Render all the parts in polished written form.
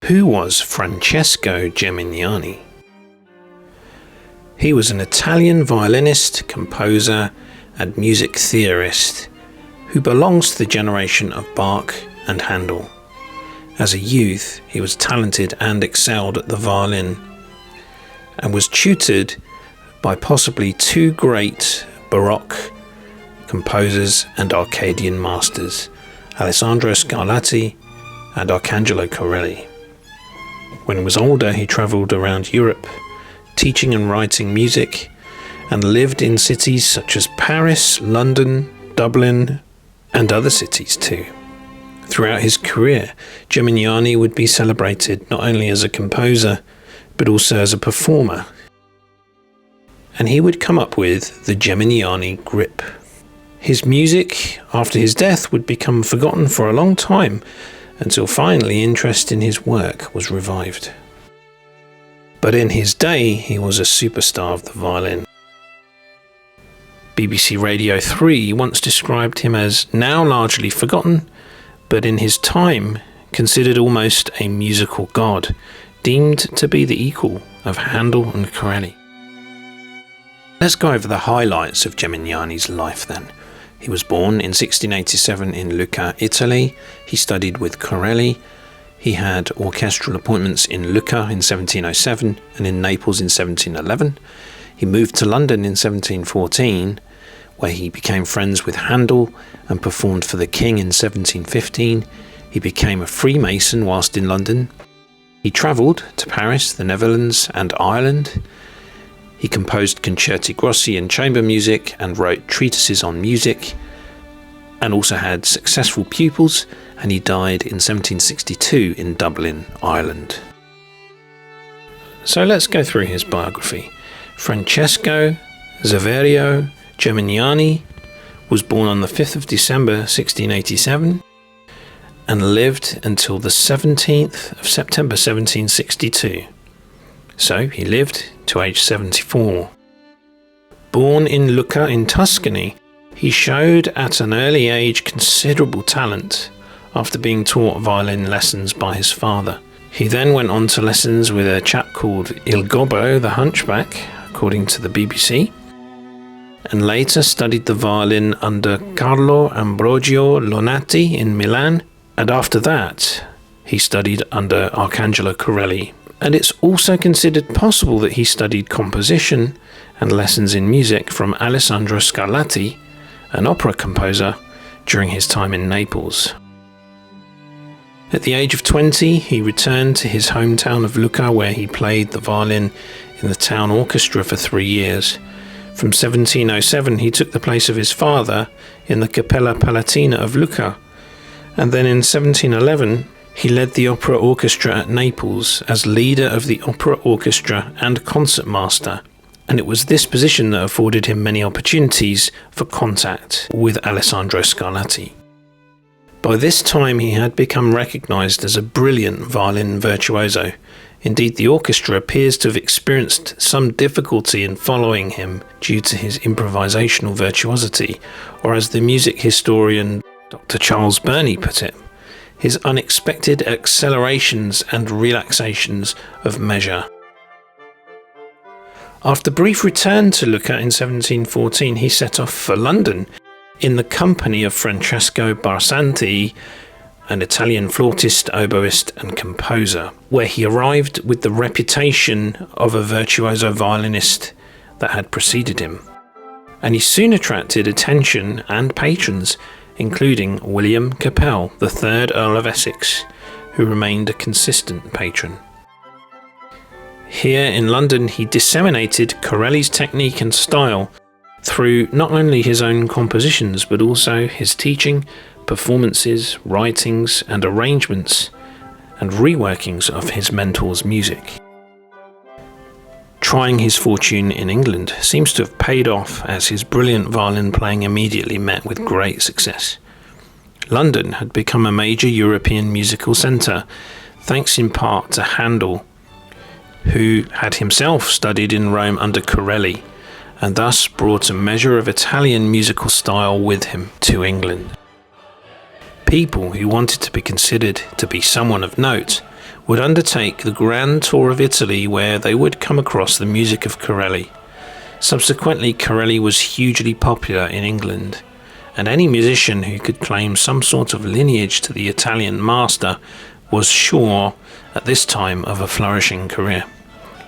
Who was Francesco Geminiani? He was an Italian violinist, composer, and music theorist who belongs to the generation of Bach and Handel. As a youth, he was talented and excelled at the violin and was tutored by possibly two great Baroque composers and Arcadian masters, Alessandro Scarlatti and Arcangelo Corelli. When he was older, he travelled around Europe, teaching and writing music, and lived in cities such as Paris, London, Dublin, and other cities too. Throughout his career, Geminiani would be celebrated not only as a composer, but also as a performer. And he would come up with the Geminiani grip. His music, after his death, would become forgotten for a long time, until finally interest in his work was revived. But in his day, he was a superstar of the violin. BBC Radio 3 once described him as now largely forgotten, but in his time considered almost a musical god, deemed to be the equal of Handel and Corelli. Let's go over the highlights of Geminiani's life then. He was born in 1687 in Lucca, Italy. He studied with Corelli. He had orchestral appointments in Lucca in 1707 and in Naples in 1711. He moved to London in 1714, where he became friends with Handel and performed for the king in 1715. He became a Freemason whilst in London. He travelled to Paris, the Netherlands and Ireland. He composed concerti grossi and chamber music and wrote treatises on music, and also had successful pupils, and he died in 1762 in Dublin, Ireland. So let's go through his biography. Francesco Saverio Geminiani was born on the 5th of December 1687 and lived until the 17th of September 1762. So he lived to age 74. Born in Lucca in Tuscany, he showed at an early age considerable talent after being taught violin lessons by his father. He then went on to lessons with a chap called Il Gobbo the Hunchback, according to the BBC, and later studied the violin under Carlo Ambrogio Lonati in Milan, and after that he studied under Arcangelo Corelli. And it's also considered possible that he studied composition and lessons in music from Alessandro Scarlatti, an opera composer, during his time in Naples. At the age of 20, he returned to his hometown of Lucca, where he played the violin in the town orchestra for 3 years. From 1707, he took the place of his father in the Cappella Palatina of Lucca, and then in 1711, he led the opera orchestra at Naples as leader of the opera orchestra and concertmaster, and it was this position that afforded him many opportunities for contact with Alessandro Scarlatti. By this time he had become recognised as a brilliant violin virtuoso. Indeed, the orchestra appears to have experienced some difficulty in following him due to his improvisational virtuosity, or as the music historian Dr. Charles Burney put it, his unexpected accelerations and relaxations of measure. After brief return to Lucca in 1714, he set off for London in the company of Francesco Barsanti, an Italian flautist, oboist and composer, where he arrived with the reputation of a virtuoso violinist that had preceded him. And he soon attracted attention and patrons, including William Capel, the 3rd Earl of Essex, who remained a consistent patron. Here in London, he disseminated Corelli's technique and style through not only his own compositions, but also his teaching, performances, writings, and arrangements, and reworkings of his mentor's music. Trying his fortune in England seems to have paid off, as his brilliant violin playing immediately met with great success. London had become a major European musical centre, thanks in part to Handel, who had himself studied in Rome under Corelli, and thus brought a measure of Italian musical style with him to England. People who wanted to be considered to be someone of note would undertake the grand tour of Italy, where they would come across the music of Corelli. Subsequently, Corelli was hugely popular in England, and any musician who could claim some sort of lineage to the Italian master was sure at this time of a flourishing career.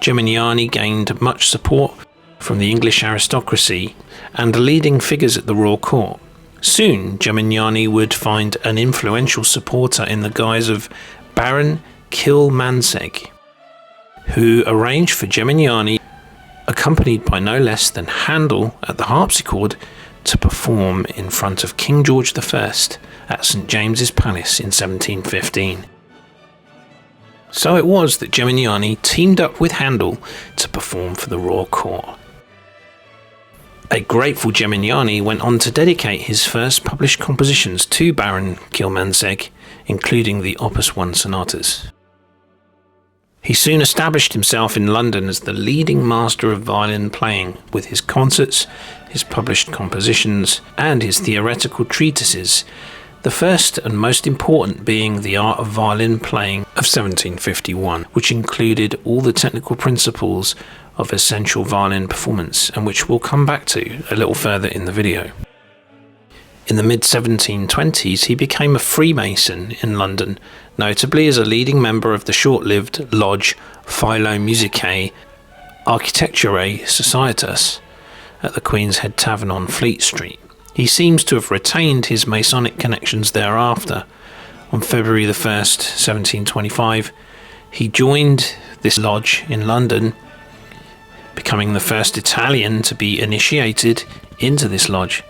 Geminiani gained much support from the English aristocracy and leading figures at the royal court. Soon, Geminiani would find an influential supporter in the guise of Baron Kilmansegg, who arranged for Geminiani, accompanied by no less than Handel at the harpsichord, to perform in front of King George I at St James's Palace in 1715. So it was that Geminiani teamed up with Handel to perform for the royal court. A grateful Geminiani went on to dedicate his first published compositions to Baron Kilmansegg, including the Opus 1 sonatas. He soon established himself in London as the leading master of violin playing, with his concerts, his published compositions, and his theoretical treatises, the first and most important being The Art of Violin Playing of 1751, which included all the technical principles of essential violin performance, and which we'll come back to a little further in the video. In the mid-1720s, he became a Freemason in London, notably as a leading member of the short-lived lodge Philo Musicae Architecturae Societas at the Queen's Head Tavern on Fleet Street. He seems to have retained his Masonic connections thereafter. On February the 1st, 1725, he joined this lodge in London, becoming the first Italian to be initiated into this lodge.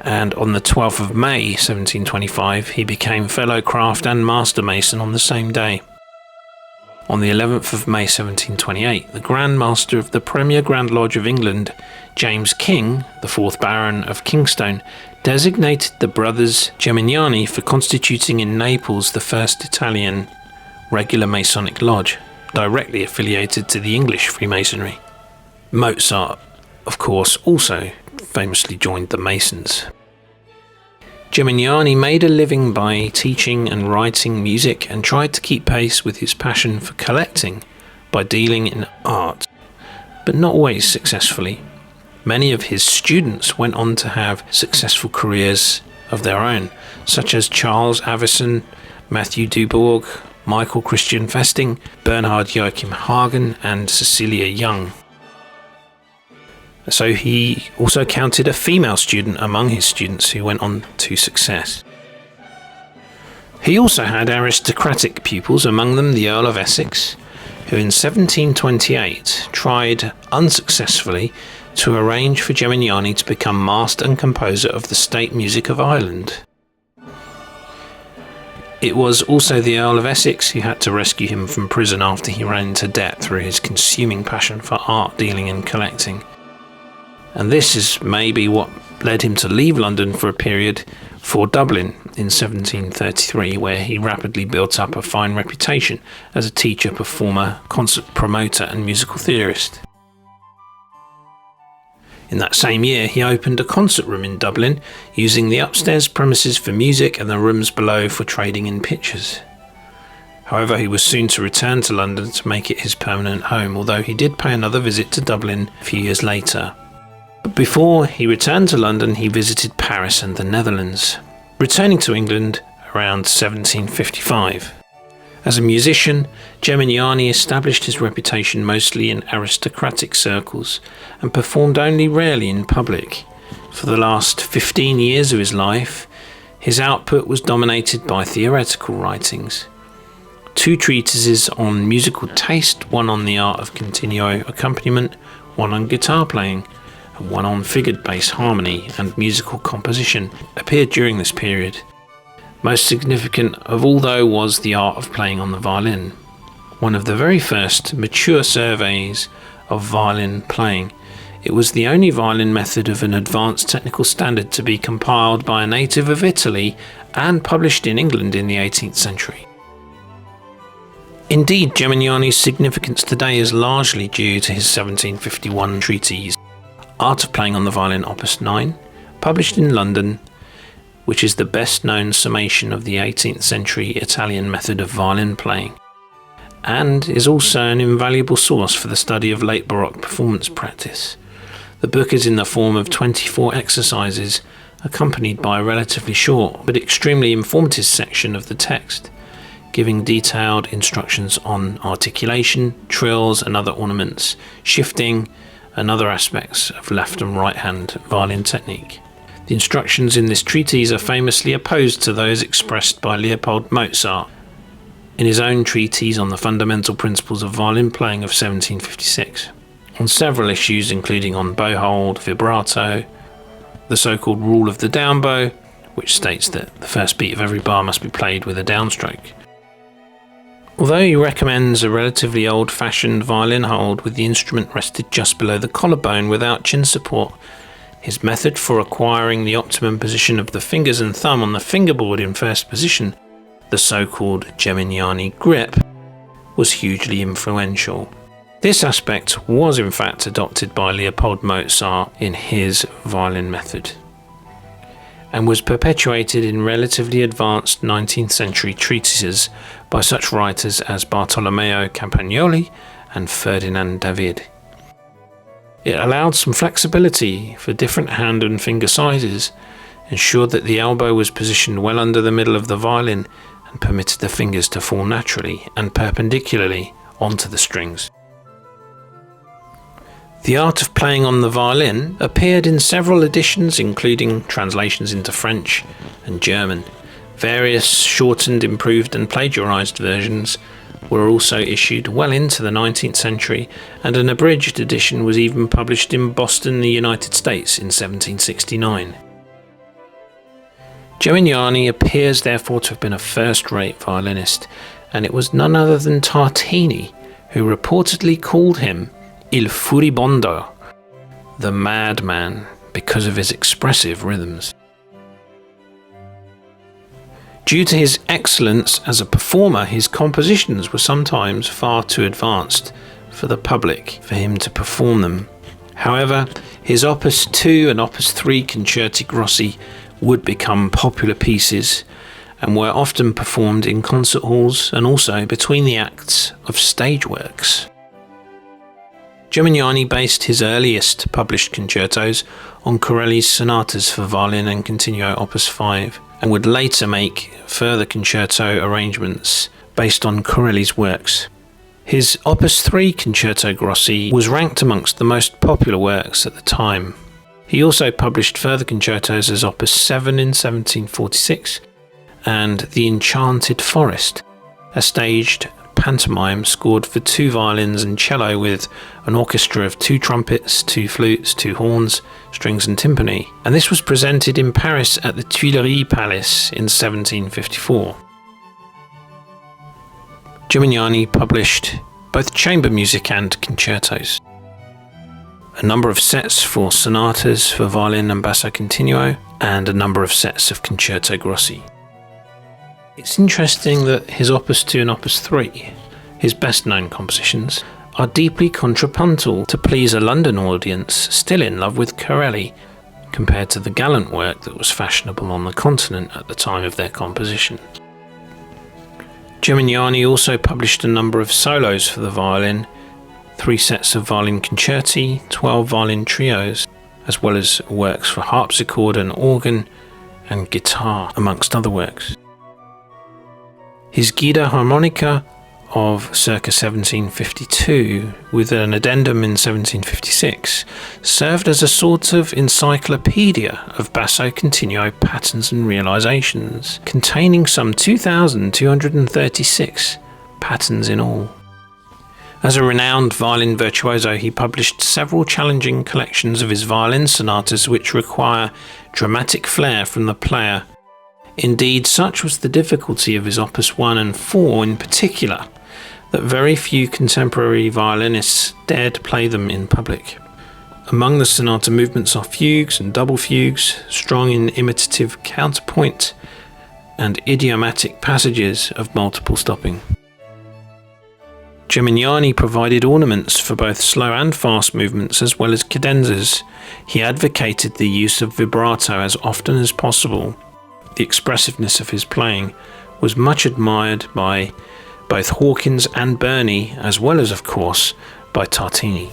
And on the 12th of May 1725, he became Fellow Craft and Master Mason on the same day. On the 11th of May 1728, the Grand Master of the Premier Grand Lodge of England, James King, the 4th Baron of Kingstone, designated the brothers Geminiani for constituting in Naples the first Italian regular Masonic lodge, directly affiliated to the English Freemasonry. Mozart, of course, also famously joined the Masons. Geminiani made a living by teaching and writing music and tried to keep pace with his passion for collecting by dealing in art, but not always successfully. Many of his students went on to have successful careers of their own, such as Charles Avison, Matthew Dubourg, Michael Christian Festing, Bernhard Joachim Hagen, and Cecilia Young. So he also counted a female student among his students who went on to success. He also had aristocratic pupils, among them the Earl of Essex, who in 1728 tried unsuccessfully to arrange for Geminiani to become master and composer of the state music of Ireland. It was also the Earl of Essex who had to rescue him from prison after he ran into debt through his consuming passion for art dealing and collecting. And this is maybe what led him to leave London for a period for Dublin in 1733, where he rapidly built up a fine reputation as a teacher, performer, concert promoter and musical theorist. In that same year, he opened a concert room in Dublin, using the upstairs premises for music and the rooms below for trading in pictures. However, he was soon to return to London to make it his permanent home, although he did pay another visit to Dublin a few years later. But before he returned to London, he visited Paris and the Netherlands, returning to England around 1755. As a musician, Geminiani established his reputation mostly in aristocratic circles and performed only rarely in public. For the last 15 years of his life, his output was dominated by theoretical writings. 2 treatises on musical taste, one on the art of continuo accompaniment, one on guitar playing, and one on figured bass harmony and musical composition, appeared during this period. Most significant of all, though, was The Art of Playing on the Violin, one of the very first mature surveys of violin playing. It was the only violin method of an advanced technical standard to be compiled by a native of Italy and published in England in the 18th century. Indeed, Geminiani's significance today is largely due to his 1751 treatise, Art of Playing on the Violin Opus 9, published in London, which is the best known summation of the 18th century Italian method of violin playing. and is also an invaluable source for the study of late Baroque performance practice. The book is in the form of 24 exercises, accompanied by a relatively short but extremely informative section of the text, giving detailed instructions on articulation, trills and other ornaments, shifting, and other aspects of left and right hand violin technique. The instructions in this treatise are famously opposed to those expressed by Leopold Mozart in his own treatise on the fundamental principles of violin playing of 1756, on several issues including on bow hold, vibrato, the so-called rule of the down bow, which states that the first beat of every bar must be played with a downstroke. Although he recommends a relatively old-fashioned violin hold with the instrument rested just below the collarbone without chin support, his method for acquiring the optimum position of the fingers and thumb on the fingerboard in first position, the so-called Geminiani grip, was hugely influential. This aspect was in fact adopted by Leopold Mozart in his violin method, and was perpetuated in relatively advanced 19th century treatises by such writers as Bartolomeo Campagnoli and Ferdinand David. It allowed some flexibility for different hand and finger sizes, ensured that the elbow was positioned well under the middle of the violin, and permitted the fingers to fall naturally and perpendicularly onto the strings. The Art of Playing on the Violin appeared in several editions, including translations into French and German. Various shortened, improved and plagiarized versions were also issued well into the 19th century, and an abridged edition was even published in Boston, the United States in 1769. Geminiani appears therefore to have been a first-rate violinist, and it was none other than Tartini who reportedly called him Il Furibondo, the madman, because of his expressive rhythms. Due to his excellence as a performer, his compositions were sometimes far too advanced for the public for him to perform them. However, his Opus 2 and Opus 3 Concerti Grossi would become popular pieces and were often performed in concert halls and also between the acts of stage works. Geminiani based his earliest published concertos on Corelli's sonatas for violin and continuo Opus 5, and would later make further concerto arrangements based on Corelli's works. His Opus 3 Concerto Grossi was ranked amongst the most popular works at the time. He also published further concertos as Opus 7 in 1746 and The Enchanted Forest, a staged pantomime scored for 2 violins and cello with an orchestra of 2 trumpets, 2 flutes, 2 horns, strings and timpani, and this was presented in Paris at the Tuileries Palace in 1754. Geminiani published both chamber music and concertos, a number of sets for sonatas for violin and basso continuo, and a number of sets of concerto grossi. It's interesting that his Opus 2 and Opus 3, his best-known compositions, are deeply contrapuntal to please a London audience still in love with Corelli, compared to the gallant work that was fashionable on the continent at the time of their composition. Geminiani also published a number of solos for the violin, 3 sets of violin concerti, 12 violin trios, as well as works for harpsichord and organ and guitar, amongst other works. His Guida Harmonica of circa 1752, with an addendum in 1756, served as a sort of encyclopedia of basso continuo patterns and realizations, containing some 2,236 patterns in all. As a renowned violin virtuoso, he published several challenging collections of his violin sonatas which require dramatic flair from the player. Indeed, such was the difficulty of his Opus 1 and 4 in particular, that very few contemporary violinists dared play them in public. Among the sonata movements are fugues and double fugues, strong in imitative counterpoint, and idiomatic passages of multiple stopping. Geminiani provided ornaments for both slow and fast movements as well as cadenzas. He advocated the use of vibrato as often as possible. The expressiveness of his playing was much admired by both Hawkins and Burney, as well as, of course, by Tartini.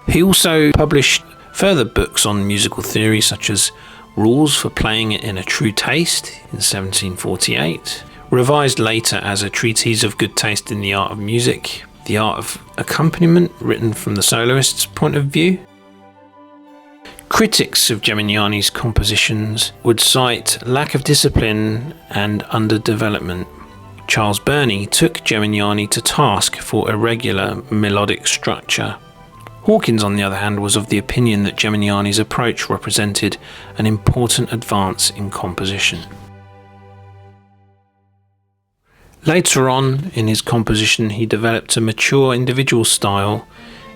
He also published further books on musical theory, such as Rules for Playing It in a True Taste in 1748, revised later as a Treatise of Good Taste in the Art of Music, The Art of Accompaniment, written from the soloist's point of view. Critics of Geminiani's compositions would cite lack of discipline and underdevelopment. Charles Burney took Geminiani to task for irregular melodic structure. Hawkins, on the other hand, was of the opinion that Geminiani's approach represented an important advance in composition. Later on in his composition, he developed a mature individual style,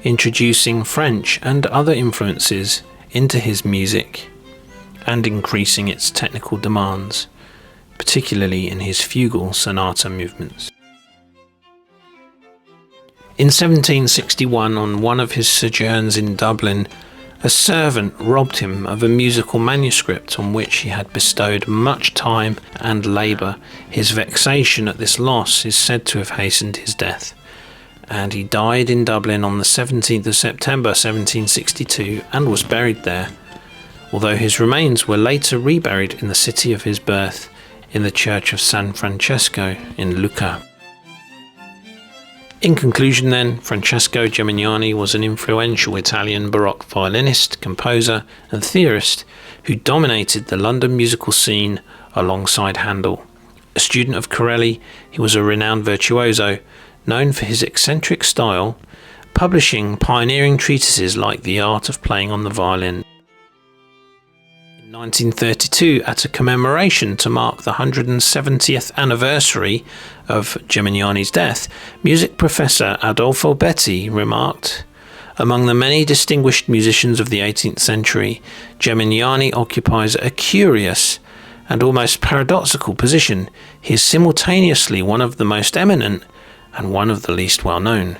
introducing French and other influences into his music and increasing its technical demands, particularly in his fugal sonata movements. In 1761, on one of his sojourns in Dublin, a servant robbed him of a musical manuscript on which he had bestowed much time and labour. His vexation at this loss is said to have hastened his death, and he died in Dublin on the 17th of September 1762 and was buried there, although his remains were later reburied in the city of his birth in the church of San Francesco in Lucca. In conclusion then, Francesco Geminiani was an influential Italian Baroque violinist, composer and theorist who dominated the London musical scene alongside Handel. A student of Corelli, he was a renowned virtuoso, known for his eccentric style, publishing pioneering treatises like The Art of Playing on the Violin. In 1932, at a commemoration to mark the 170th anniversary of Geminiani's death, music professor Adolfo Betti remarked, "Among the many distinguished musicians of the 18th century, Geminiani occupies a curious and almost paradoxical position. He is simultaneously one of the most eminent and one of the least well known."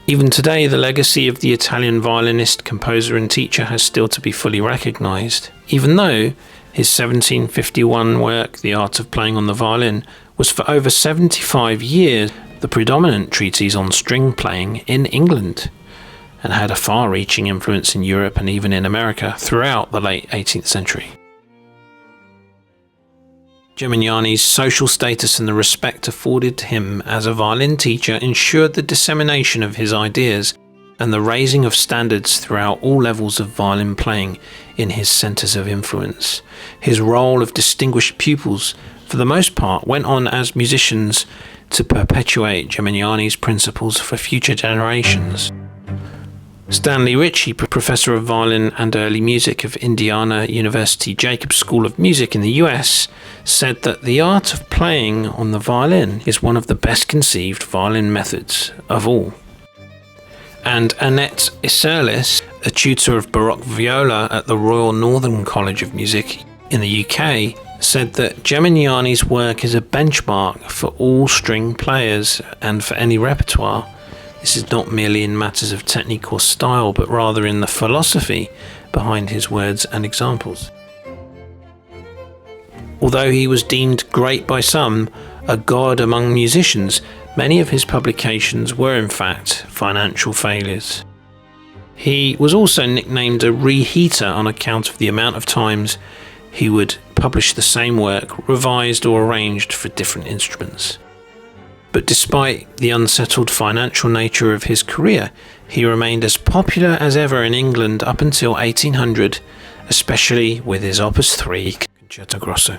Even today, the legacy of the Italian violinist, composer and teacher has still to be fully recognised, even though his 1751 work, The Art of Playing on the Violin, was for over 75 years the predominant treatise on string playing in England, and had a far-reaching influence in Europe and even in America throughout the late 18th century. Geminiani's social status and the respect afforded to him as a violin teacher ensured the dissemination of his ideas and the raising of standards throughout all levels of violin playing in his centres of influence. His role of distinguished pupils, for the most part, went on as musicians to perpetuate Geminiani's principles for future generations. Stanley Ritchie, professor of violin and early music of Indiana University Jacobs School of Music in the US, said that the art of playing on the violin is one of the best conceived violin methods of all. And Annette Isserlis, a tutor of Baroque viola at the Royal Northern College of Music in the UK, said that Geminiani's work is a benchmark for all string players and for any repertoire. This is not merely in matters of technique or style, but rather in the philosophy behind his words and examples. Although he was deemed great by some, a god among musicians, many of his publications were in fact financial failures. He was also nicknamed a reheater on account of the amount of times he would publish the same work, revised or arranged for different instruments. But despite the unsettled financial nature of his career, he remained as popular as ever in England up until 1800, especially with his Opus 3 Concerto Grosso.